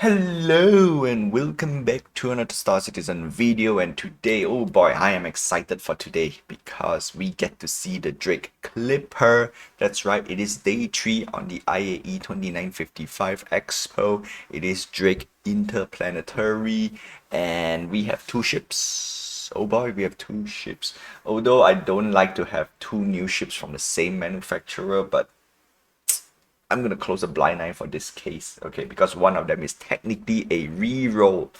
Hello and welcome back to another Star Citizen video, and today, oh boy, I am excited for today because we get to see the Drake Clipper. That's right, it is day 3 on the IAE 2955 Expo. It is Drake Interplanetary and we have two ships. Oh boy, we have two ships. Although I don't like to have two new ships from the same manufacturer, but I'm going to close a blind eye for this case, okay, because one of them is technically a re-roll.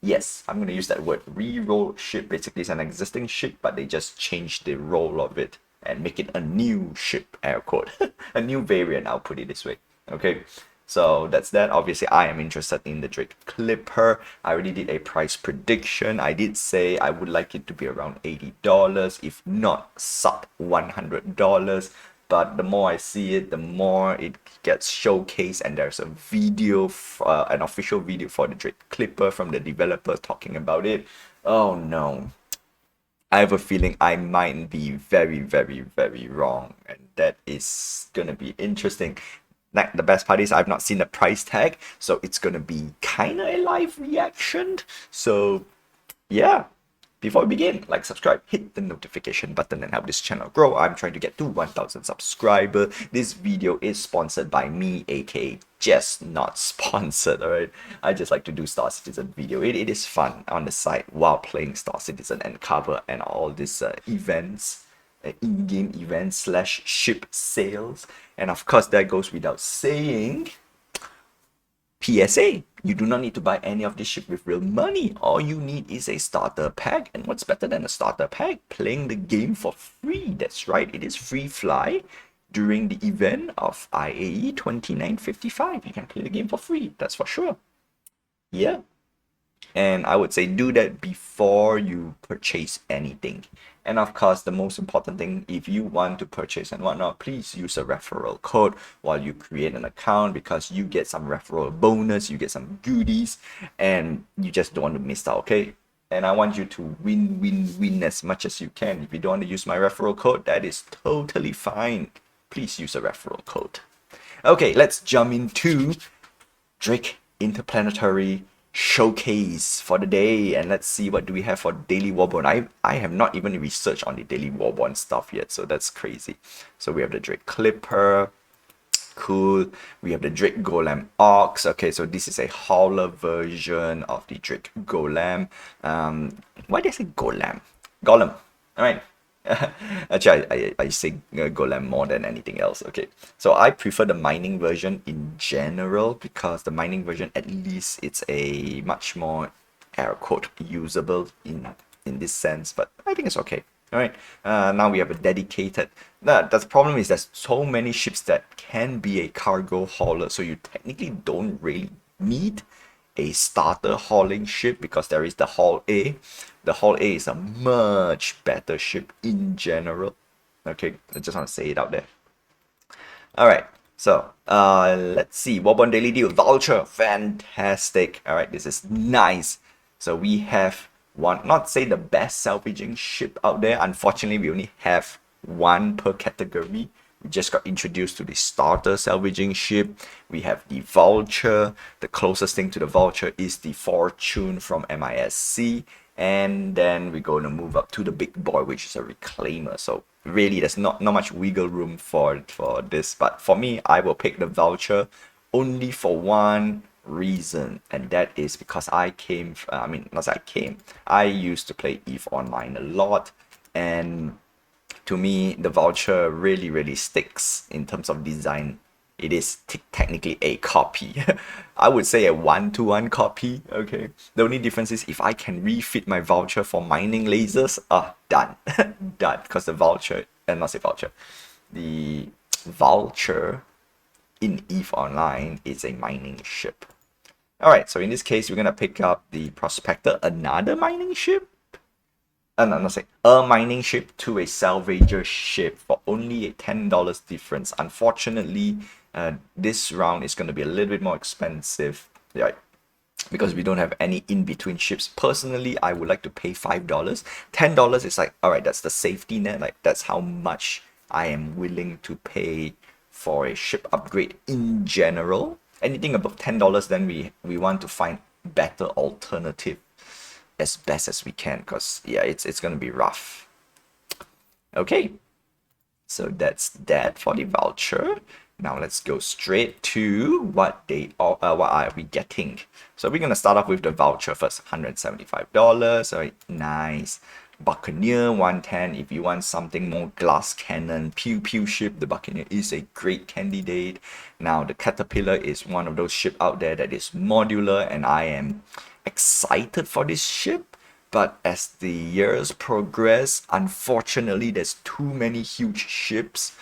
Yes, I'm going to use that word, re-roll ship. Basically, it's an existing ship, but they just changed the role of it and make it a new ship, air quote. A new variant, I'll put it this way, okay. So that's that. Obviously, I am interested in the Drake Clipper. I already did a price prediction. I did say I would like it to be around $80, if not sub $100. But the more I see it, the more it gets showcased, and there's a video, an official video for the Drake Clipper from the developer talking about it. Oh no, I have a feeling I might be very, very, very wrong, and that is gonna be interesting. Like, the best part is I've not seen the price tag, so it's gonna be kind of a live reaction. So yeah, before we begin, like, subscribe, hit the notification button and help this channel grow. I'm trying to get to 1000 subscribers. This video is sponsored by me, aka just not sponsored, alright? I just like to do Star Citizen video. It is fun on the side while playing Star Citizen and cover and all these events, in-game events slash ship sales. And of course, that goes without saying, PSA, you do not need to buy any of this ship with real money. All you need is a starter pack. And what's better than a starter pack? Playing the game for free. That's right, it is free fly during the event of IAE 2955. You can play the game for free, that's for sure. Yeah. And I would say do that before you purchase anything. And of course, the most important thing, if you want to purchase and whatnot, please use a referral code while you create an account, because you get some referral bonus, you get some goodies, and you just don't want to miss out, okay? And I want you to win as much as you can. If you don't want to use my referral code, that is totally fine. Please use a referral code. Okay, let's jump into Drake Interplanetary showcase for the day, and let's see what do we have for Daily Warborn. I have not even researched on the Daily Warborn stuff yet, so that's crazy. So we have the Drake Clipper, cool. We have the Drake Golem Ox. Okay, so this is a hauler version of the Drake Golem. Why did I say Golem? Golem. All right. Actually, I say Golem more than anything else. Okay, so I prefer the mining version in general, because the mining version, at least it's a much more air quote usable in this sense, but I think it's okay. All right, now we have a dedicated. The problem is there's so many ships that can be a cargo hauler, so you technically don't really need a starter hauling ship, because there is the Haul A. The Haul A is a much better ship in general. Okay, I just want to say it out there. Alright, so let's see. Warborn Daily Deal. Vulture. Fantastic. Alright, this is nice. So we have one, not say the best salvaging ship out there. Unfortunately, we only have one per category. We just got introduced to the starter salvaging ship. We have the Vulture. The closest thing to the Vulture is the Fortune from MISC. And then we're going to move up to the big boy, which is a Reclaimer. So really, there's not much wiggle room for this. But for me, I will pick the Vulture only for one reason. And that is because I used to play EVE Online a lot. And to me, the Vulture really sticks in terms of design. It is technically a copy. I would say a 1-to-1 copy, okay? The only difference is if I can refit my Vulture for mining lasers, done. Done, because the Vulture, the Vulture in EVE Online is a mining ship. Alright, so in this case, we're going to pick up the Prospector, another mining ship. A mining ship to a salvager ship for only a $10 difference. Unfortunately, this round is going to be a little bit more expensive, right? Because we don't have any in-between ships. Personally, I would like to pay $5. $10 is like, all right, that's the safety net. Like, that's how much I am willing to pay for a ship upgrade in general. Anything above $10, then we want to find better alternative as best as we can, because yeah, it's gonna be rough. Okay, so that's that for the voucher. Now let's go straight to what are we getting. So we're gonna start off with the voucher first, $175. All right, nice. Buccaneer 110. If you want something more glass cannon, pew pew ship, the Buccaneer is a great candidate. Now the Caterpillar is one of those ship out there that is modular, and I am excited for this ship. But as the years progress, unfortunately, there's too many huge ships,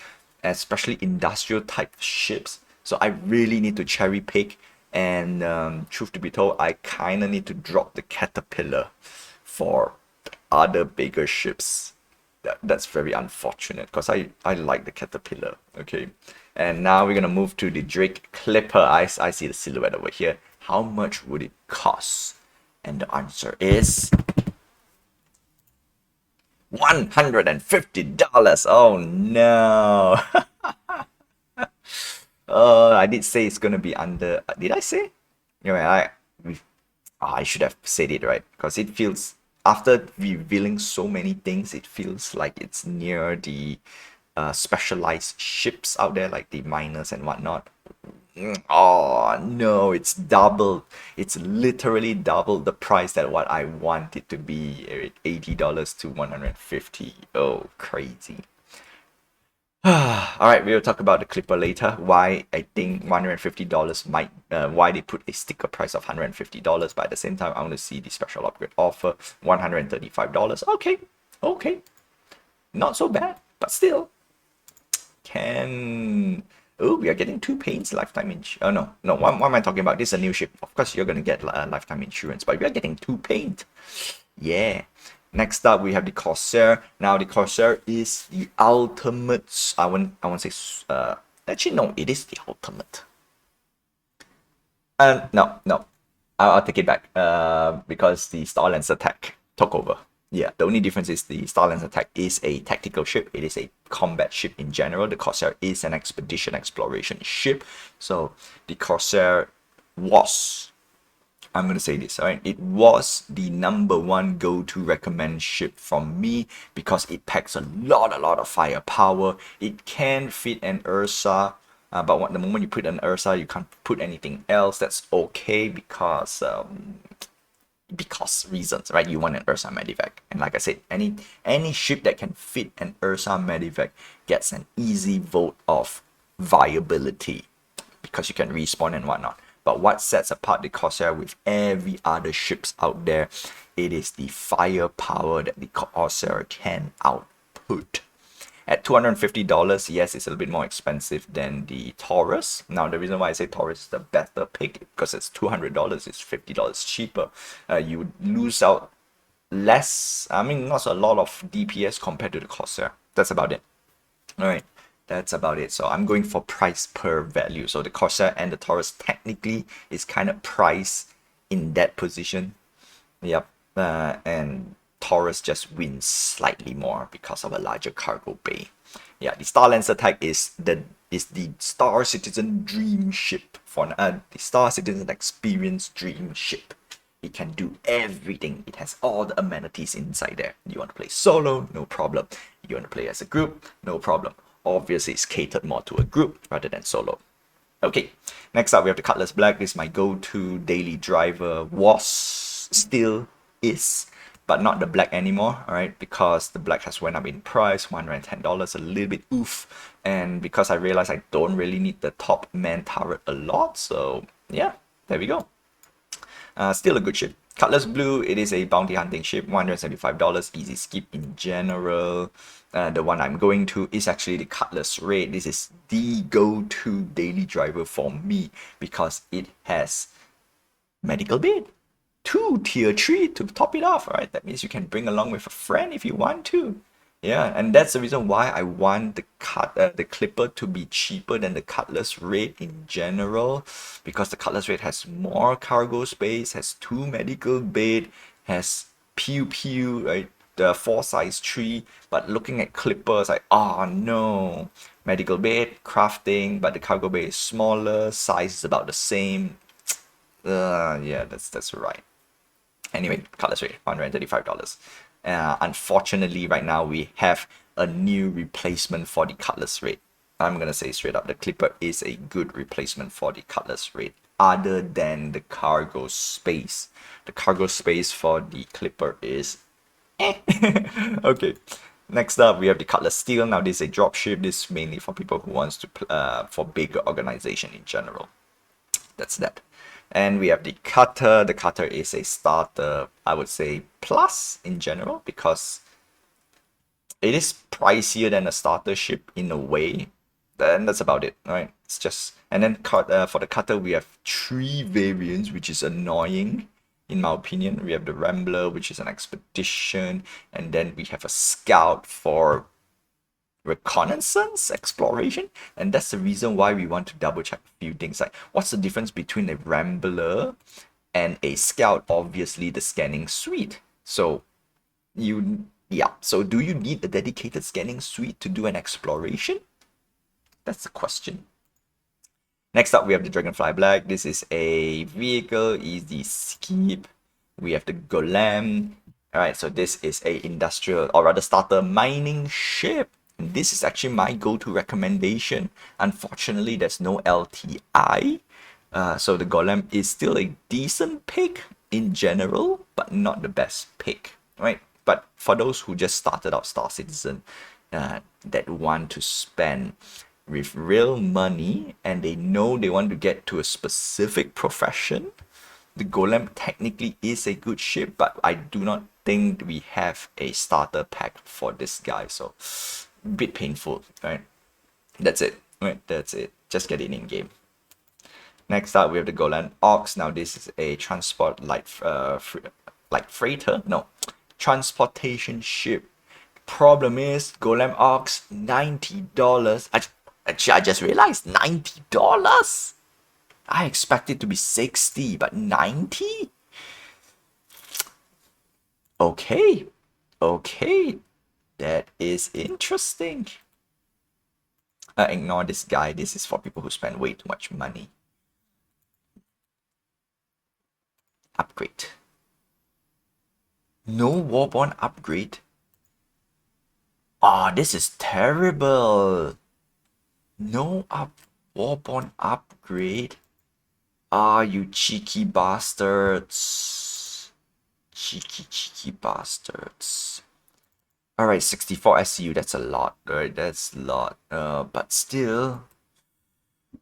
especially industrial type ships. So I really need to cherry pick. And truth to be told, I kind of need to drop the Caterpillar for other bigger ships. That's very unfortunate, because I like the Caterpillar. Okay. And now we're going to move to the Drake Clipper. I see the silhouette over here. How much would it cost? And the answer is $150. Oh no. I did say it's gonna be under. Did I say? Anyway, I should have said it right, because it feels, after revealing so many things, it feels like it's near the specialized ships out there, like the miners and whatnot. Oh no, it's doubled. It's literally doubled the price that what I want it to be. $80 to 150. Oh, crazy. All right, we'll talk about the Clipper later. Why I think $150 might, why they put a sticker price of $150. But at the same time, I want to see the special upgrade offer, $135. Okay, okay, not so bad, but still, can. Oh, we are getting 2 paints lifetime insurance. Oh no, no. What am I talking about? This is a new ship. Of course, you're gonna get lifetime insurance, but we are getting 2 paint. Yeah. Next up, we have the Corsair. Now, the Corsair is the ultimate. I won't say. Actually, no, it is the ultimate. No, no. I'll take it back. Because the Star Lancer tech took over. Yeah, the only difference is the Star Lancer tech is a tactical ship. It is a combat ship in general. The Corsair is an expedition exploration ship. So the Corsair was, I'm going to say this, all right? It was the #1 go-to recommend ship from me, because it packs a lot of firepower. It can fit an Ursa, but the moment you put an Ursa, you can't put anything else. That's okay, because reasons, right? You want an Ursa Medivac, and like I said, any ship that can fit an Ursa Medivac gets an easy vote of viability, because you can respawn and whatnot. But what sets apart the Corsair with every other ships out there, it is the firepower that the Corsair can output. At $250, yes, it's a little bit more expensive than the Taurus. Now, the reason why I say Taurus is the better pick, because it's $200, it's $50 cheaper. You would lose out less, I mean, not a lot of DPS compared to the Corsair. That's about it. All right. That's about it. So I'm going for price per value. So the Corsair and the Taurus technically is kind of priced in that position. Yep. And Taurus just wins slightly more because of a larger cargo bay. Yeah, the Star Lancer tag is the Star Citizen dream ship for the Star Citizen experience dream ship. It can do everything. It has all the amenities inside there. You want to play solo? No problem. You want to play as a group? No problem. Obviously, it's catered more to a group rather than solo. Okay, next up we have the Cutlass Black. This is my go-to daily driver. Was, still is, but not the black anymore, alright? Because the black has went up in price, $110, a little bit oof. And because I realized I don't really need the top man turret a lot, so yeah, there we go. Still a good ship. Cutlass Blue, it is a bounty hunting ship, $175, easy skip in general. The one I'm going to is actually the Cutlass Red. This is the go-to daily driver for me, because it has medical bed, 2 tier 3 to top it off. All right, that means you can bring along with a friend if you want to. Yeah, and that's the reason why I want the Clipper to be cheaper than the Cutlass Red in general, because the Cutlass Red has more cargo space, has 2 medical bed, has pew pew, right? size 3, but looking at clippers, like, oh no, medical bed, crafting, but the cargo bay is smaller, size is about the same. Yeah, that's right. Anyway, cutlass rate, $135. Unfortunately, right now we have a new replacement for the cutlass rate. I'm gonna say straight up, the clipper is a good replacement for the cutlass rate, other than the cargo space. The cargo space for the clipper is okay. Next up, we have the cutlass steel. Now, this is a dropship. This is mainly for people who wants to for bigger organization in general. That's that. And we have the cutter. The cutter is a starter, I would say, plus in general, because it is pricier than a starter ship in a way. Then that's about it, right? It's just, and then for the cutter, we have 3 variants, which is annoying in my opinion. We have the Rambler, which is an expedition, and then we have a scout for reconnaissance exploration. And that's the reason why we want to double check a few things, like what's the difference between a Rambler and a scout. Obviously the scanning suite. So do you need a dedicated scanning suite to do an exploration? That's the question. Next up, we have the Dragonfly Black. This is a vehicle, easy skip. We have the Golem. Alright, so this is a industrial, or rather starter mining ship. This is actually my go-to recommendation. Unfortunately, there's no LTI. So the Golem is still a decent pick in general, but not the best pick, right? But for those who just started out Star Citizen, that want to spend with real money and they know they want to get to a specific profession, the Golem technically is a good ship, but I do not think we have a starter pack for this guy, so a bit painful, right? That's it, right? That's it. Just get it in game. Next up, we have the Golan Ox. Now, this is a transportation ship. Problem is, Golem Ox, $90. Actually, I just realized, $90. I expect it to be 60, but 90? Okay. That is interesting. Ignore this guy. This is for people who spend way too much money. Upgrade. No Warborn upgrade. Ah, this is terrible. No Warborn upgrade. Ah, you cheeky bastards. Cheeky bastards. Alright, 64 SCU, that's a lot, right? That's a lot. But still.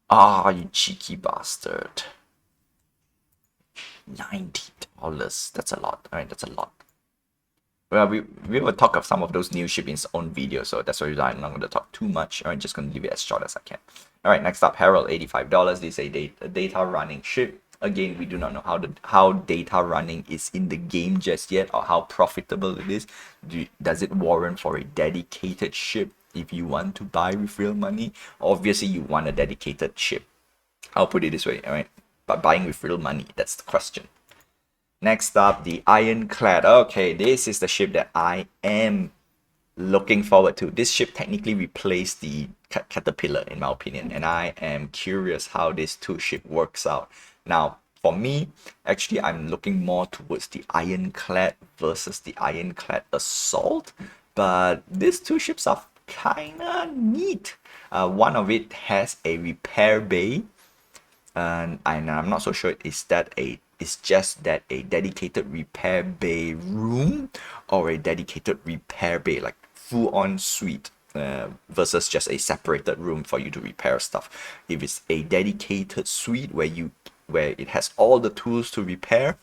Ah, you cheeky bastard. $90. That's a lot. Alright, that's a lot. Well, we will talk of some of those new ships in its own video, so that's why I'm not going to talk too much. I'm just going to leave it as short as I can. Alright, next up, Herald, $85. This is a data running ship. Again, we do not know how data running is in the game just yet, or how profitable it is. Does it warrant for a dedicated ship if you want to buy with real money? Obviously, you want a dedicated ship. I'll put it this way, alright? But buying with real money, that's the question. Next up, the Ironclad. Okay, this is the ship that I am looking forward to. This ship technically replaced the Caterpillar, in my opinion, and I am curious how this 2 ship works out. Now, for me, actually, I'm looking more towards the Ironclad versus the Ironclad Assault, but these 2 ships are kinda neat. One of it has a repair bay, and I'm not so sure it's just that a dedicated repair bay room or a dedicated repair bay, like full-on suite, versus just a separated room for you to repair stuff. If it's a dedicated suite where it has all the tools to repair,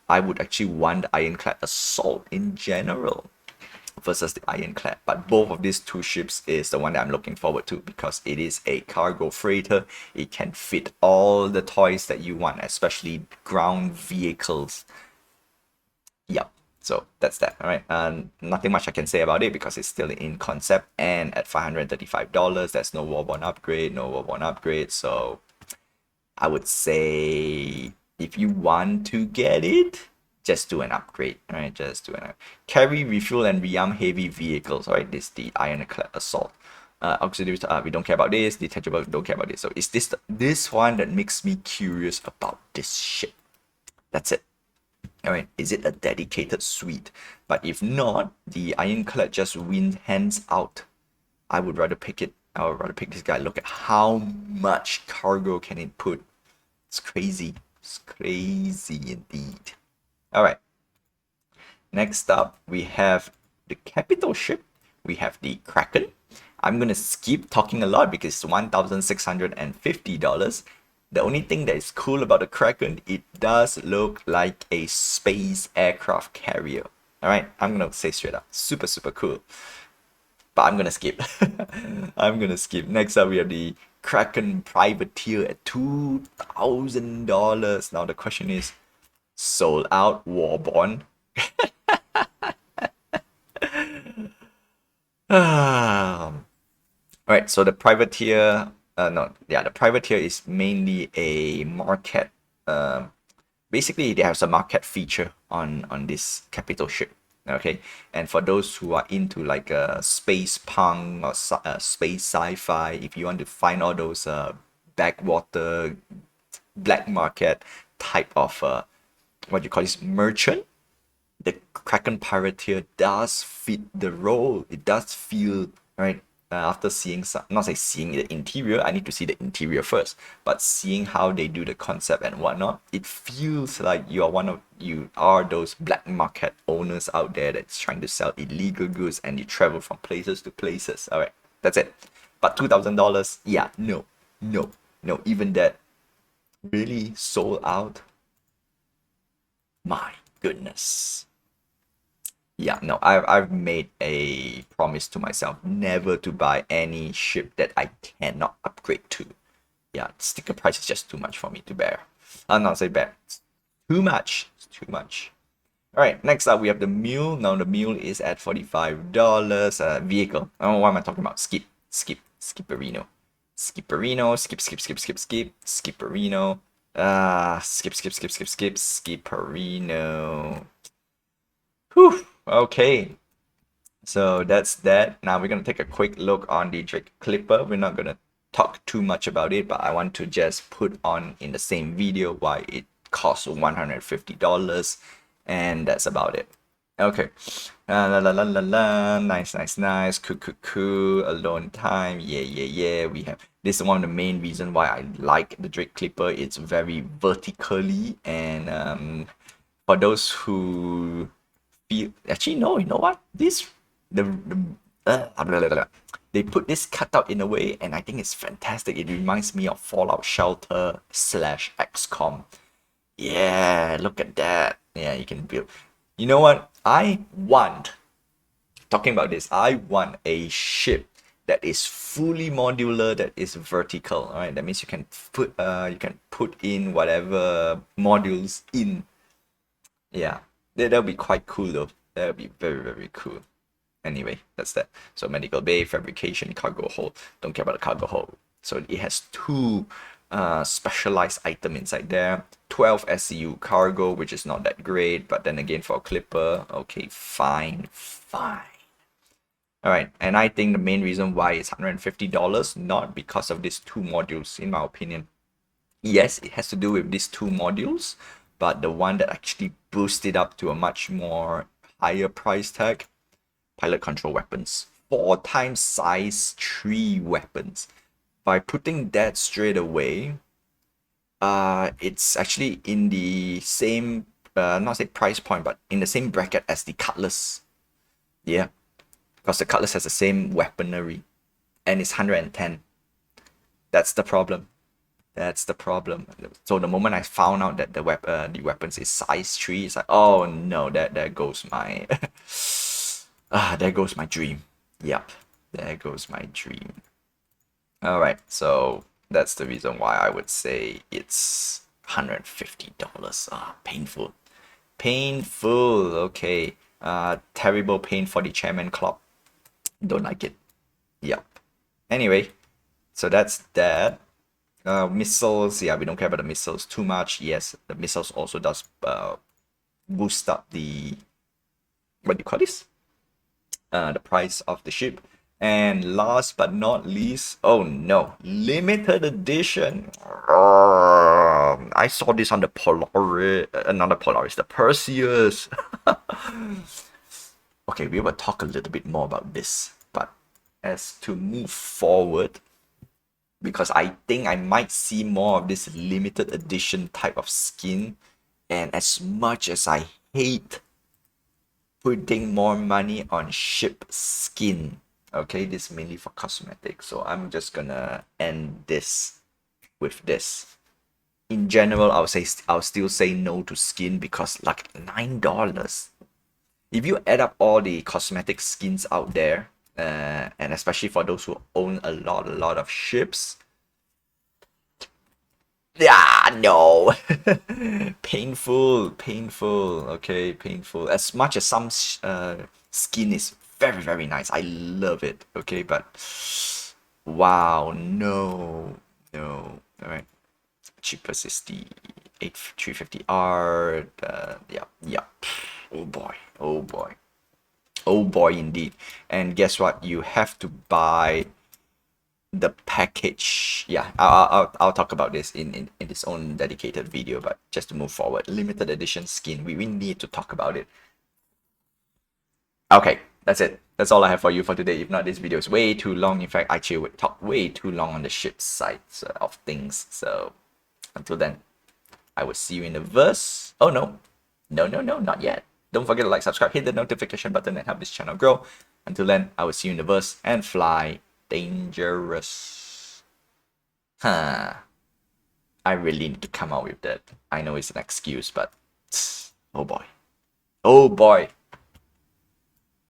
I would actually want the Ironclad Assault in general versus the Ironclad. But both of these 2 ships is the one that I'm looking forward to, because it is a cargo freighter. It can fit all the toys that you want, especially ground vehicles. Yep. So that's that. All right. Nothing much I can say about it because it's still in concept, and at $535, there's no Warborn upgrade. So I would say if you want to get it, just do an upgrade, right? Just do an upgrade. Carry, refuel, and rearm heavy vehicles, right? This is the Ironclad Assault. Auxiliaries, we don't care about this. Detachable, don't care about this. So it's this one that makes me curious about this ship. That's it. All right, is it a dedicated suite? But if not, the Ironclad just wins hands out. I would rather pick it. I would rather pick this guy. Look at how much cargo can it put. It's crazy. It's crazy indeed. All right. Next up, we have the capital ship. We have the Kraken. I'm going to skip talking a lot because it's $1,650. The only thing that is cool about the Kraken, it does look like a space aircraft carrier. All right, I'm going to say straight up, super, super cool. But I'm going to skip. I'm going to skip. Next up, we have the Kraken Privateer at $2,000. Now the question is, sold out, Warborn. Alright, so the privateer, the privateer is mainly a market. Basically, they have some market feature on this capital ship. Okay, and for those who are into like space punk or space sci-fi, if you want to find all those backwater black market type of what you call this merchant, the Kraken Privateer does fit the role. It does feel right after seeing some, not say seeing the interior. I need to see the interior first, but seeing how they do the concept and whatnot, it feels like you are those black market owners out there that's trying to sell illegal goods and you travel from places to places. All right, that's it. But $2,000, yeah, no, even that really sold out. My goodness. Yeah, no, I've made a promise to myself never to buy any ship that I cannot upgrade to. Yeah, sticker price is just too much for me to bear. I'll not say bear. It's too much. It's too much. Alright, next up we have the mule. Now the mule is at $45. Vehicle. Oh, what am I talking about? Skipperino. Skipperino. Skipperino. Skipperino. Whew. Okay, so that's that. Now we're gonna take a quick look on the Drake Clipper. We're not gonna talk too much about it, but I want to just put on in the same video why it costs $150, and that's about it. Okay. La la la la la. Nice. Cool. Alone time. Yeah. We have this is one of the main reasons why I like the Drake Clipper. It's very vertically, and for those who actually no, you know what, they put this cutout in a way and I think it's fantastic. It reminds me of Fallout Shelter / XCOM. Yeah, look at that. Yeah, you can build. You know what, talking about this, I want a ship that is fully modular, that is vertical. All right, that means you can put in whatever modules in. Yeah, that'll be quite cool though. That'll be very, very cool. Anyway, that's that. So medical bay, fabrication, cargo hold. Don't care about the cargo hold. So it has two specialized item inside there. 12 SCU cargo, which is not that great, but then again for a clipper, okay, fine. All right, and I think the main reason why it's $150, not because of these two modules, in my opinion. Yes, it has to do with these two modules, but the one that actually boosted up to a much more higher price tag, pilot control weapons. 4 times size 3 weapons. By putting that straight away, it's actually in the same, not say price point, but in the same bracket as the Cutlass. Yeah, because the Cutlass has the same weaponry, and it's 110. That's the problem. So the moment I found out that the weapons is size 3, it's like, oh no, there goes my there goes my dream. Yep, there goes my dream. All right, so that's the reason why I would say it's $150. Painful. Okay. Terrible pain for the chairman club. Don't like it. Yep. Anyway, so that's that. Missiles, yeah, we don't care about the missiles too much. Yes, the missiles also does boost up the, what do you call this? The price of the ship. And last but not least, oh no, limited edition. I saw this on the Polaris, not the Polaris, the Perseus. Okay, we will talk a little bit more about this, but as to move forward, because I think I might see more of this limited edition type of skin, and as much as I hate putting more money on ship skin, okay, this is mainly for cosmetics, so I'm just gonna end this with this. In general, I'll still say no to skin, because like $9. If you add up all the cosmetic skins out there, and especially for those who own a lot of ships, yeah, no. Painful, okay, painful. As much as some skin is very nice, I love it, okay, but wow, no. All right, cheapest is the 8350R. Yeah. Oh boy, oh boy, indeed. And guess what? You have to buy the package. Yeah, I'll talk about this in its own dedicated video, but just to move forward, limited edition skin, we need to talk about it. Okay, that's it. That's all I have for you for today. If not, this video is way too long. In fact, I actually would talk way too long on the ship side of things. So until then, I will see you in the verse. Oh no, not yet. Don't forget to like, subscribe, hit the notification button, and help this channel grow. Until then, I will see you in the verse, and fly dangerous. Huh. I really need to come out with that. I know it's an excuse, but oh boy. Oh boy.